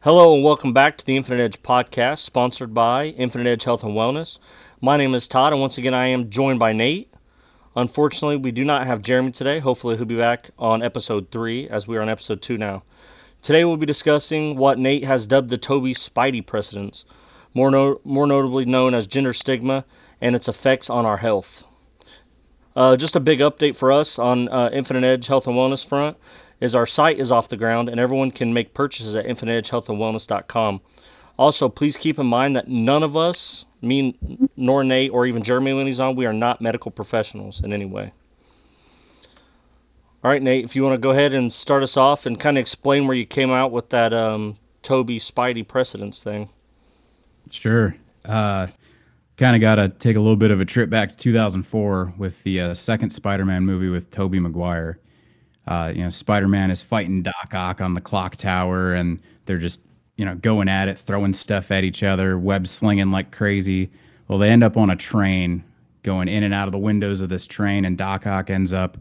Hello and welcome back to the Infinite Edge podcast, sponsored by Infinite Edge Health and Wellness. My name is Todd, and once again, I am joined by Nate. Unfortunately, we do not have Jeremy today. Hopefully, he'll be back on episode 3, as we are on episode 2 now. Today, we'll be discussing what Nate has dubbed the Toby Spidey precedence, more notably known as gender stigma, and its effects on our health. Just a big update for us on Infinite Edge Health and Wellness front is our site is off the ground and everyone can make purchases at infiniteedgehealthandwellness.com. Also, please keep in mind that none of us, me nor Nate or even Jeremy when he's on, we are not medical professionals in any way. All right, Nate, if you want to go ahead and start us off and kind of explain where you came out with that Toby Spidey precedence thing. Sure. Kind of got to take a little bit of a trip back to 2004 with the second Spider-Man movie with Tobey Maguire. Spider-Man is fighting Doc Ock on the clock tower, and they're just, going at it, throwing stuff at each other, web slinging like crazy. Well, they end up on a train, going in and out of the windows of this train, and Doc Ock ends up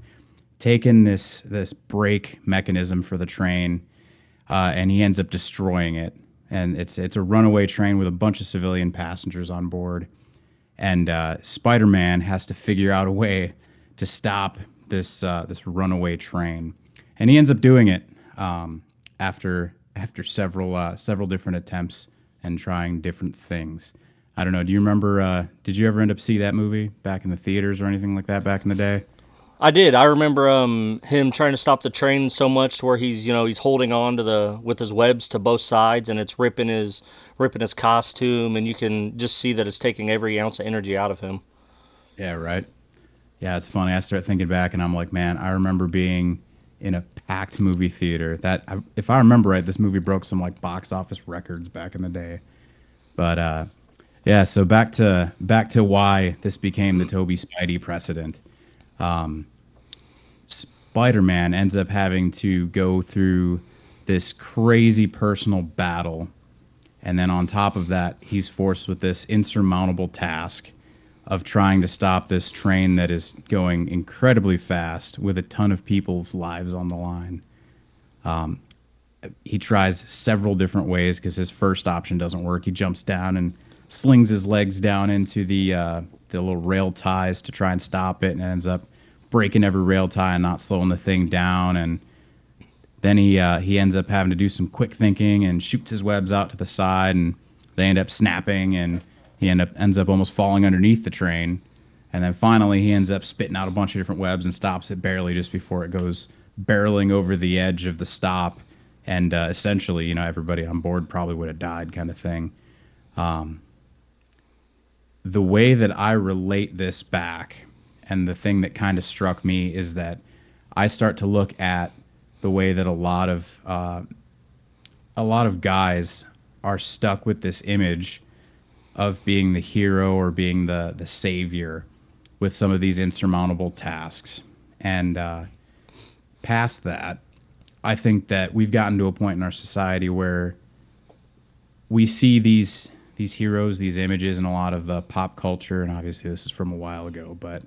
taking this brake mechanism for the train, and he ends up destroying it. And it's a runaway train with a bunch of civilian passengers on board, and Spider-Man has to figure out a way to stop this runaway train, and he ends up doing it after several different attempts and trying different things. I don't know. Do you remember? Did you ever end up see that movie back in the theaters or anything like that back in the day? I did. I remember him trying to stop the train so much to where he's holding on to the with his webs to both sides and it's ripping his costume and you can just see that it's taking every ounce of energy out of him. Yeah, right. Yeah, it's funny. I start thinking back, and I'm like, man, I remember being in a packed movie theater. If I remember right, this movie broke some like box office records back in the day. But yeah, so back to why this became the Toby Spidey precedent. Spider-Man ends up having to go through this crazy personal battle, and then on top of that, he's forced with this insurmountable task of trying to stop this train that is going incredibly fast with a ton of people's lives on the line. He tries several different ways because his first option doesn't work. He jumps down and slings his legs down into the little rail ties to try and stop it, and ends up breaking every rail tie and not slowing the thing down. And then he ends up having to do some quick thinking and shoots his webs out to the side, and they end up snapping, and he ends up almost falling underneath the train. And then finally he ends up spitting out a bunch of different webs and stops it barely just before it goes barreling over the edge of the stop. And essentially, everybody on board probably would have died, kind of thing. The way that I relate this back, and the thing that kind of struck me, is that I start to look at the way that a lot of guys are stuck with this image of being the hero or being the savior with some of these insurmountable tasks. And past that, I think that we've gotten to a point in our society where we see these heroes, these images in a lot of the pop culture, and obviously this is from a while ago, but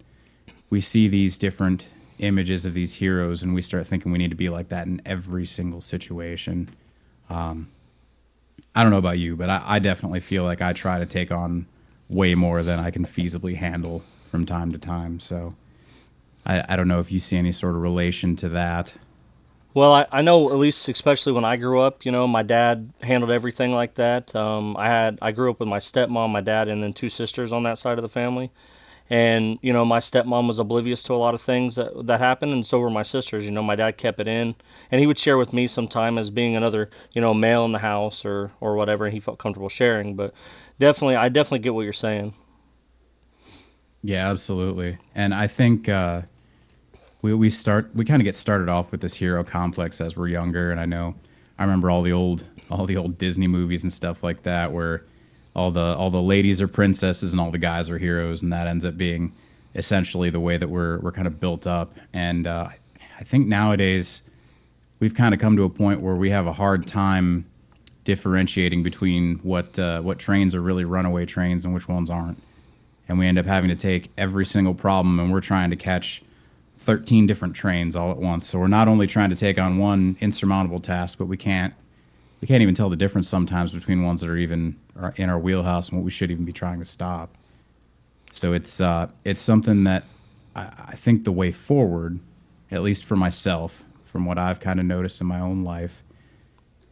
we see these different images of these heroes, and we start thinking we need to be like that in every single situation. I don't know about you, but I definitely feel like I try to take on way more than I can feasibly handle from time to time. So I don't know if you see any sort of relation to that. Well, I know at least especially when I grew up, my dad handled everything like that. I grew up with my stepmom, my dad, and then two sisters on that side of the family. And my stepmom was oblivious to a lot of things that happened, and so were my sisters. My dad kept it in, and he would share with me sometime as being another male in the house or whatever, and he felt comfortable sharing. But I definitely get what you're saying. Yeah, absolutely. And I think we kind of get started off with this hero complex as we're younger, and I remember all the old Disney movies and stuff like that where all the ladies are princesses and all the guys are heroes, and that ends up being essentially the way that we're kind of built up. And I think nowadays we've kind of come to a point where we have a hard time differentiating between what trains are really runaway trains and which ones aren't. And we end up having to take every single problem, and we're trying to catch 13 different trains all at once. So we're not only trying to take on one insurmountable task, but we can't we can't even tell the difference sometimes between ones that are even in our wheelhouse and what we should even be trying to stop. So it's something that I think the way forward, at least for myself, from what I've kind of noticed in my own life,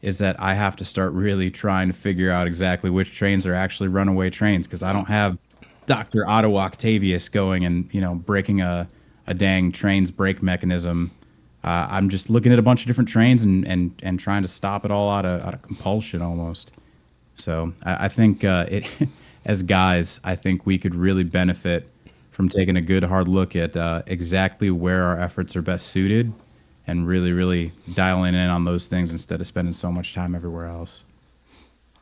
is that I have to start really trying to figure out exactly which trains are actually runaway trains, because I don't have Dr. Otto Octavius going and breaking a dang train's brake mechanism. I'm just looking at a bunch of different trains and trying to stop it all out of compulsion almost. So I think it as guys, I think we could really benefit from taking a good hard look at exactly where our efforts are best suited, and really, really dialing in on those things instead of spending so much time everywhere else.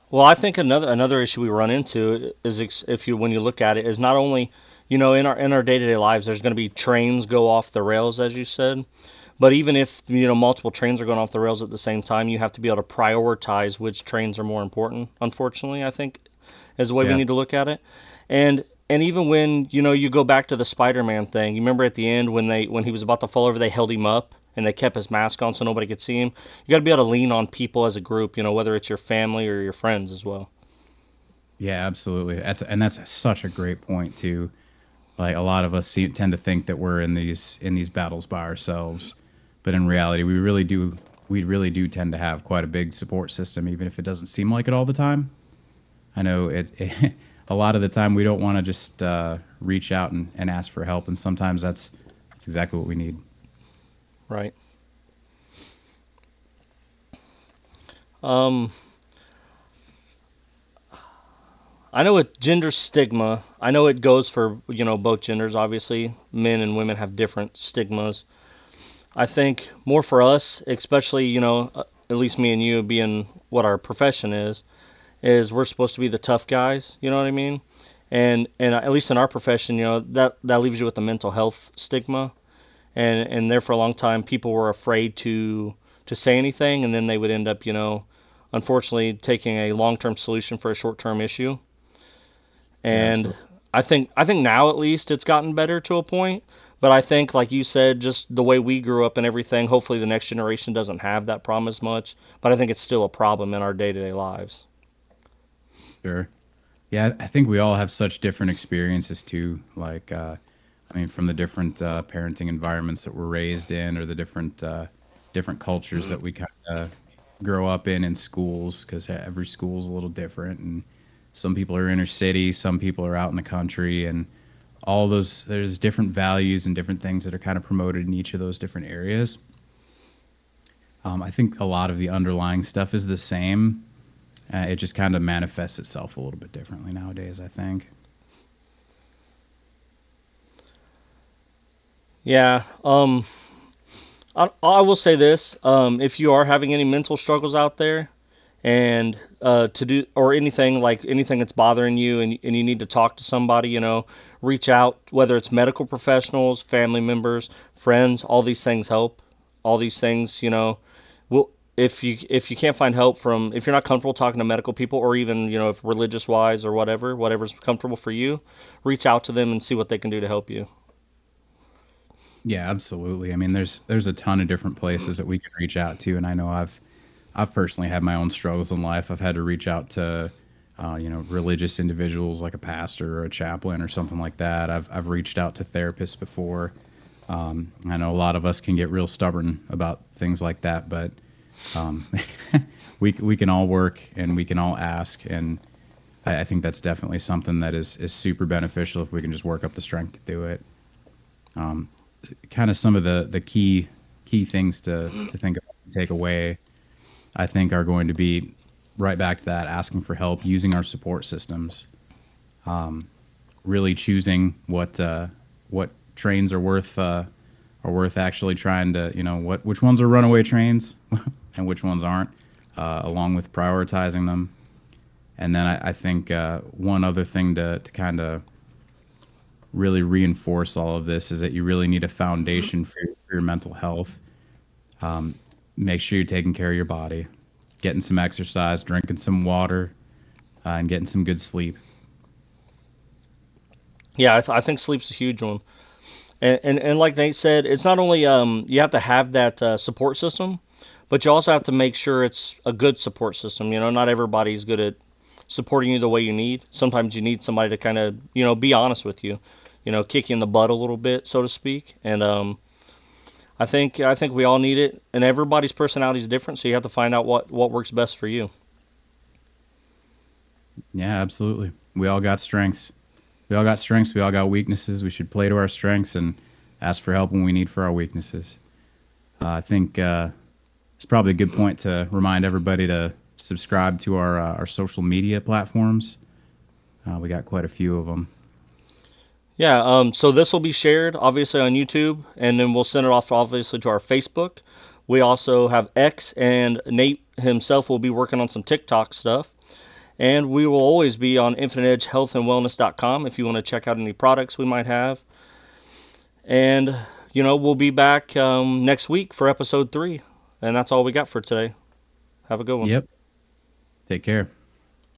Well, I think another issue we run into is if you when you look at it is not only in our day-to-day lives there's going to be trains go off the rails as you said, but even if multiple trains are going off the rails at the same time, you have to be able to prioritize which trains are more important. Unfortunately, I think is the way we Yeah, need to look at it. And even when you go back to the Spider-Man thing, you remember at the end when he was about to fall over, they held him up and they kept his mask on so nobody could see him. You got to be able to lean on people as a group, whether it's your family or your friends as well. yeah, absolutely. That's such a great point too. Like a lot of us tend to think that we're in these battles by ourselves, but in reality, we really do tend to have quite a big support system, even if it doesn't seem like it all the time. I know a lot of the time we don't want to just reach out and ask for help, and sometimes that's exactly what we need. Right. Um, I know with gender stigma, I know it goes for both genders. Obviously, men and women have different stigmas. I think more for us, especially at least me and you being what our profession is we're supposed to be the tough guys. You know what I mean? And at least in our profession, that leaves you with the mental health stigma. And there for a long time, people were afraid to say anything, and then they would end up, unfortunately, taking a long-term solution for a short-term issue. Yeah, And absolutely. I think now at least it's gotten better to a point. But I think, like you said, just the way we grew up and everything, hopefully the next generation doesn't have that problem as much. But I think it's still a problem in our day-to-day lives. Sure. Yeah, I think we all have such different experiences too. Like, I mean, from the different parenting environments that we're raised in, or the different cultures that we kind of grow up in schools, because every school is a little different, and some people are inner city, some people are out in the country, and all those there's different values and different things that are kind of promoted in each of those different areas. I think a lot of the underlying stuff is the same. It just kind of manifests itself a little bit differently nowadays, I think. Yeah. I will say this: if you are having any mental struggles out there, and to do or anything like anything that's bothering you, and you need to talk to somebody, reach out, whether it's medical professionals, family members, friends. All these things help. All these things, will if you can't find help from if you're not comfortable talking to medical people, or even if religious wise or whatever's comfortable for you, reach out to them and see what they can do to help you. Yeah, absolutely. I mean, there's a ton of different places that we can reach out to, and I know I've personally had my own struggles in life. I've had to reach out to religious individuals like a pastor or a chaplain or something like that. I've reached out to therapists before. I know a lot of us can get real stubborn about things like that, but um, we can all work and we can all ask, and I think that's definitely something that is super beneficial if we can just work up the strength to do it. Kind of some of the key things to think about and take away, I think, are going to be right back to that: asking for help, using our support systems, really choosing what trains are worth actually trying to, which ones are runaway trains and which ones aren't, along with prioritizing them. And then I think one other thing to kind of really reinforce all of this is that you really need a foundation for your mental health. Make sure you're taking care of your body, getting some exercise, drinking some water, and getting some good sleep. Yeah, I think sleep's a huge one. And like Nate said, it's not only you have to have that support system, But you also have to make sure it's a good support system. You know, not everybody's good at supporting you the way you need. Sometimes you need somebody to kind of, be honest with you, kick you in the butt a little bit, so to speak. And I think we all need it, and everybody's personality is different, so you have to find out what works best for you. Yeah, absolutely. We all got strengths. We all got strengths. We all got weaknesses. We should play to our strengths and ask for help when we need for our weaknesses. I think it's probably a good point to remind everybody to subscribe to our social media platforms. We got quite a few of them. Yeah, so this will be shared obviously on YouTube, and then we'll send it off obviously to our Facebook. We also have X, and Nate himself will be working on some TikTok stuff. And we will always be on infiniteedgehealthandwellness.com if you want to check out any products we might have. And, we'll be back next week for episode 3. And that's all we got for today. Have a good one. Yep. Take care.